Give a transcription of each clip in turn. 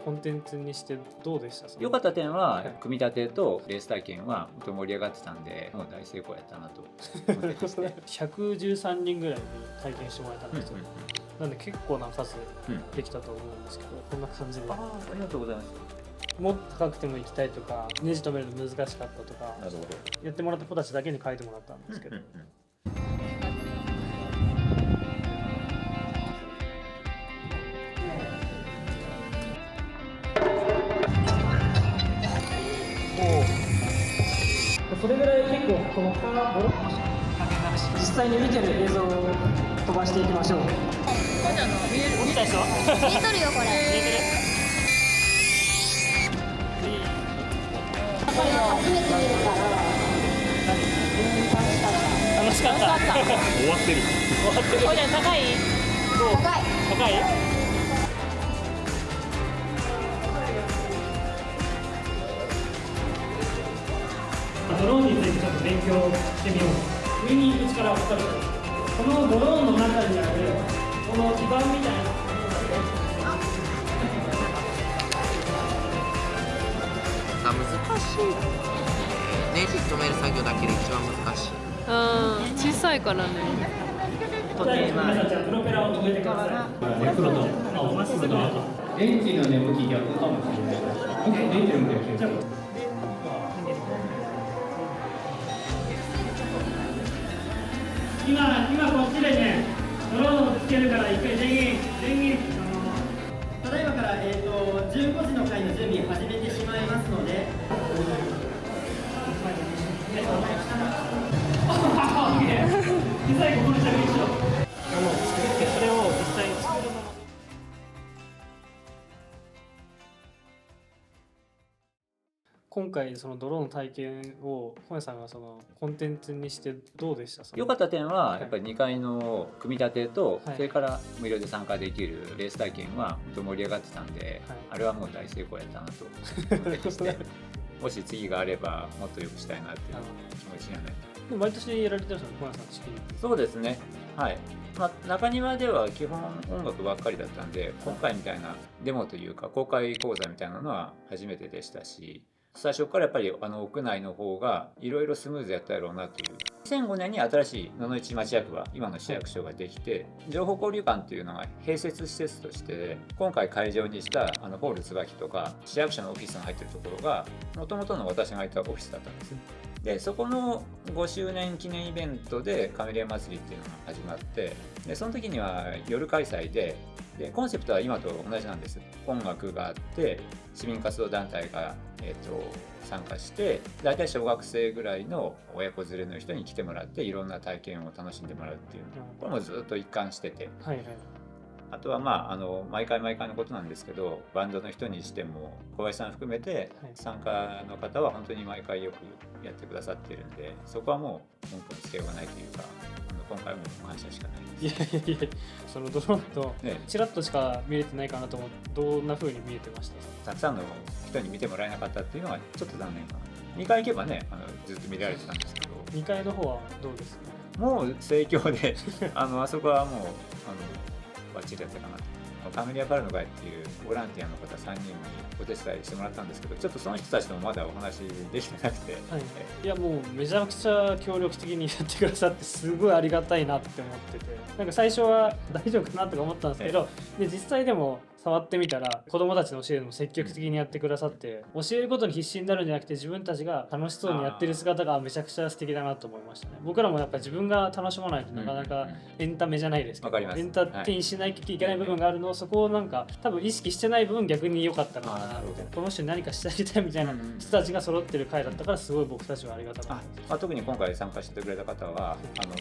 コンテンツにしてどうでした？良かった点は、組み立てとレース体験は本当盛り上がってたんで、もう大成功やったなと思ってですね。113人ぐらいに体験してもらえたんですよ、なんで結構な数できたと思うんですけど、こんな感じで。ありがとうございます。もっと高くても行きたいとか、ネジ止めるの難しかったとか、なるほど。やってもらった子たちだけに書いてもらったんですけど、それぐらい結構このカーボロ実際に見てる映像を飛ばしていきましょう。見たでしょ？見とるよこれ。見えてる？これは初めて見るから楽しかった。終わってる。これじゃ高い？高い。高い？ドローンについてちょっと勉強してみよう。上に行く力を測る。このドローンの中にあるこの基板みたいな。難しい。ネジ止める作業だけで一番難しい。小さいからね。皆さんじゃあプロペラを止めてください。エンジンの向き逆かもしれない。エンジンの向き逆。今こっちでね、ドローンをつけるから一回電源ただいまから15時の回の準備始めてしまいますので。最後この着陸しよう。作ってそれを実際に作るもの。今回そのドローンの体験を本屋さんがそのコンテンツにしてどうでした？良かった点はやっぱり2階の組み立てと、はい、それから無料で参加できるレース体験は本当盛り上がってたんで、はい、あれはもう大成功やったなと思ってましてもし次があればもっと良くしたいなっていう気持ちにはなります。でも毎年やられてるんですよね、本屋さんの仕組み。そうですね、はい。中庭では基本音楽ばっかりだったんで、今回みたいなデモというか公開講座みたいなのは初めてでしたし、最初からやっぱり屋内の方がいろいろスムーズやったやろうなという。2005年に新しい野々市町役場、今の市役所ができて、情報交流館というのが併設施設として今回会場にしたホール椿とか市役所のオフィスが入ってるところがもともとの私がいたオフィスだったんです。でそこの5周年記念イベントでカメレオン祭りっていうのが始まって、でその時には夜開催でコンセプトは今と同じなんです。音楽があって市民活動団体が、参加して、大体小学生ぐらいの親子連れの人に来てもらっていろんな体験を楽しんでもらうっていう、これもずっと一貫してて、はいはい、あとは毎回毎回のことなんですけど、バンドの人にしても小林さん含めて参加の方は本当に毎回よくやってくださってるんで、そこはもう文句につけようがないというか、今回も感謝しかないです。いやそのドローンとチラッとしか見れてないかなと思って、どんな風に見えてました？たくさんの人に見てもらえなかったっていうのはちょっと残念かな。2回行けばねずっと見られてたんですけど、2階の方はどうですか？もう盛況であそこはもうバッチリだったかなと。カメリア・バルの会っていうボランティアの方3人にお手伝いしてもらったんですけど、ちょっとその人たちともまだお話できてなくて、はい、いやもうめちゃくちゃ協力的にやってくださってすごいありがたいなって思ってて、なんか最初は大丈夫かなとか思ったんですけど、で実際でも触ってみたら子供たちの教えるのも積極的にやってくださって、教えることに必死になるんじゃなくて自分たちが楽しそうにやってる姿がめちゃくちゃ素敵だなと思いましたね。僕らもやっぱ自分が楽しまないとなかなかエンタメじゃないですけど、エンターテインしないといけない部分があるのを、そこをなんか多分意識してない分逆に良かったのかなみたいな、この人に何かしてあげたいみたいな人たちが揃ってる会だったから、すごい僕たちはありがたかったです。特に今回参加してくれた方は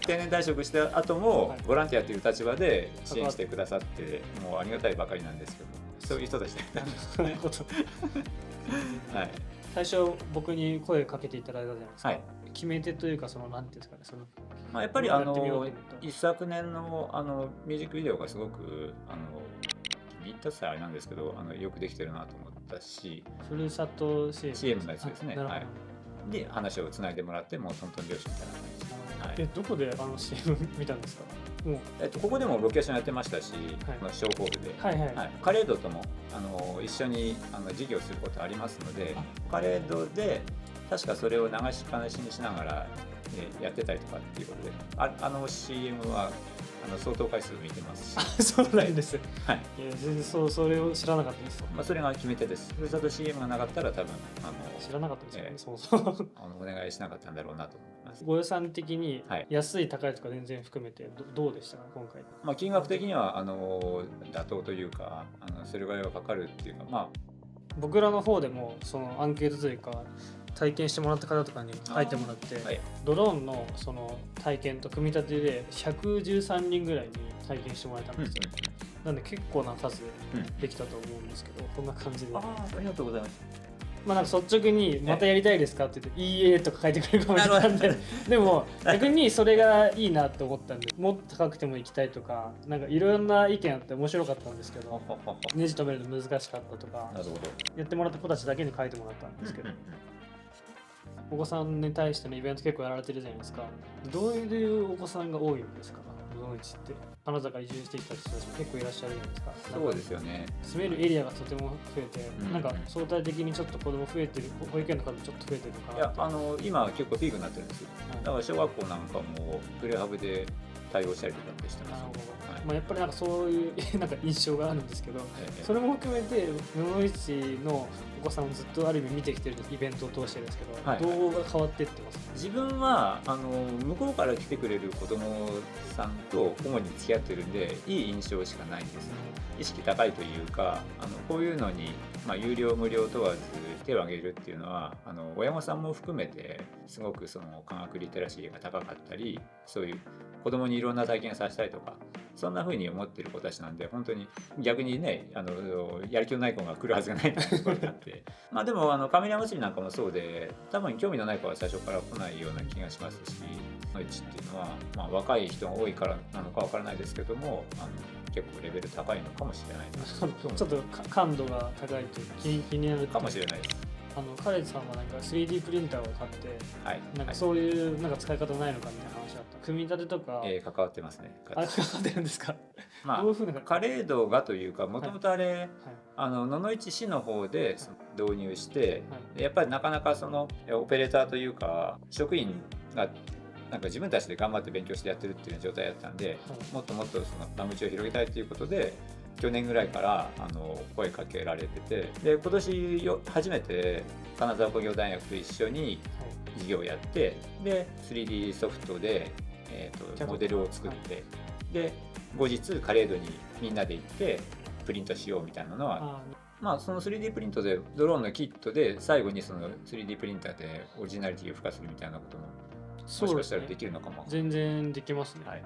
定年退職した後もボランティアという立場で支援してくださって、もうありがたいばかりなんですけど、そういう人たちだったんですね。はい、最初僕に声かけていただいたじゃないですか、はい、決め手というか、そのなんていうんですかね、そのやっぱり一昨年のミュージックビデオがすごく言った際あれなんですけど、よくできてるなと思ったし、ふるさと CM のやつですね。はい、で話をつないでもらって、もうトントン拍子みたいな感じで、どこでCM 見たんですか？もうここでもロケーションやってましたし、はいこのショーホールで、はいはい、はい、カレードとも一緒に授業することありますので、カレードで確かそれを流しっぱなしにしながら、やってたりとかっていうことで、CM は相当回数見てますし、あそうなんです。はい、いや全然それを知らなかったです。それが決め手です。ふるさと CM がなかったら多分知らなかったですよね、ええそもそも。お願いしなかったんだろうなと思います。ご予算的にはい安い高いとか全然含めてどうでしたか今回。金額的には妥当というかそれぐらいはかかるっていうか、僕らの方でもそのアンケートというか体験してもらった方とかに書いてもらって、はい、ドローンのその体験と組み立てで113人ぐらいに体験してもらえたんですよ。なんで結構な数できたと思うんですけど、こんな感じで。ありがとうございます。なんか率直にまたやりたいですかって言って「いいえ」とか書いてくれるかもしれないんででも逆にそれがいいなって思ったんで、もっと高くても行きたいとか、なんかいろんな意見あって面白かったんですけど、ネジ止めるの難しかったとか、なるほど。やってもらった子たちだけに書いてもらったんですけど、お子さんに対してのイベント結構やられてるじゃないですか。どういうお子さんが多いんですか、どのうちって。金沢移住してきた人たちも結構いらっしゃるじゃないですか。そうですよね。住めるエリアがとても増えて、うんなんか相対的にちょっと子供増えてる、保育園の数ちょっと増えてるかないやって。今結構ピークになってるんですよ。はいだから小学校なんかもプレハブで対応したりとかってしてます。なるほど。はいやっぱりなんかそういうなんか印象があるんですけど、ええそれも含めて布市のお子さんをずっとある意味見てきてるイベントを通してるんですけど、はいどうが変わってってますか？自分は向こうから来てくれる子供さんと主に付き合ってるんでいい印象しかないんです。意識高いというかこういうのに、有料無料問わず手を挙げるっていうのは親御さんも含めてすごくその科学リテラシーが高かったり、そういう子供にいろんな体験させたりとか、そんな風に思ってる子たちなんで、本当に逆にねやる気のない子が来るはずがないみたいなところがあってでもカメリア祭りなんかもそうで、多分興味のない子は最初から来ないような気がしますし、うちっていうのは、若い人が多いからなのかわからないですけども結構レベル高いのかもしれないなちょっと感度が高いというか気になるかもしれないです。カレッジさんはなんか 3D プリンターを買って、はい、なんかそういうなんか使い方ないのかみたいな話だった。組み立てとか、関わってますね。関わってるんですか？まどういうふうなあ、カレードがというか、もともとあれ、はい野々市市の方で導入して、はいやっぱりなかなかそのオペレーターというか職員がなんか自分たちで頑張って勉強してやってるっていう状態だったんで、もっともっとその間口を広げたいということで去年ぐらいから声かけられてて、で今年初めて金沢工業大学と一緒に授業をやって、で 3D ソフトで、モデルを作って、で後日カレードにみんなで行ってプリントしようみたいなのは、その 3D プリントでドローンのキットで最後にその 3D プリンターでオリジナリティを付加するみたいなことももしかしたらできるのかも。全然できますね。はい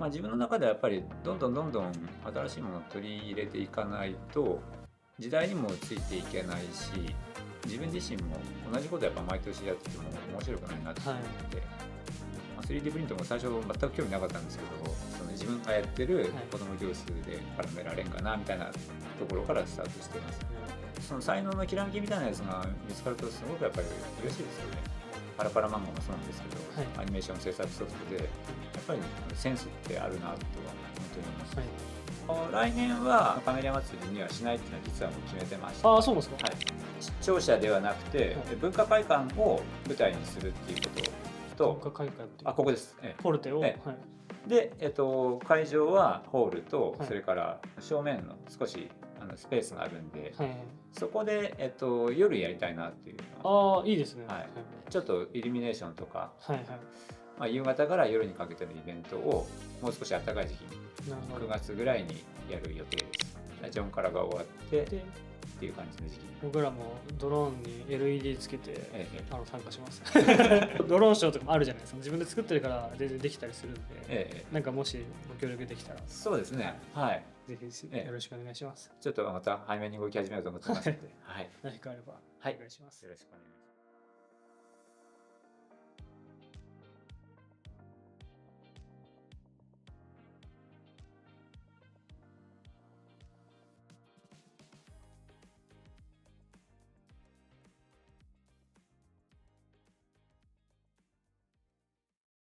自分の中ではやっぱりどんどん新しいものを取り入れていかないと時代にもついていけないし、自分自身も同じことやっぱ毎年やってても面白くないなって思って、3D プリントも最初全く興味なかったんですけど、その自分がやってる子供教室で絡められんかなみたいなところからスタートしてます。その才能のきらめきみたいなやつが見つかるとすごくやっぱり嬉しいですよね。パラパラ漫画もそうなんですけど、アニメーション制作ソフトでやっぱりセンスってあるなとは本当に思います。来年はカメリア祭りにはしないっていうのは実はもう決めてまして、ああそうですか。庁舎ではなくて、文化会館を舞台にするっていうことと、文化会館ってここです、ポルテを、で、会場はホールと、それから正面の少しスペースがあるんで、そこで、夜やりたいなっていうああいいですね。ちょっとイルミネーションとか、夕方から夜にかけてのイベントをもう少し暖かい時期に9月ぐらいにやる予定です。ジョンからが終わってっていう感じの時期。僕らもドローンに LED つけて、参加します。ドローンショーとかもあるじゃないですか。自分で作ってるから全然できたりするんで、なんかもしご協力できたら。そうですね。はい。ぜひよろしくお願いします。ちょっとまた早めに動き始めようと思ってますので、はい。何かあればお願いします。よろしくお願いします。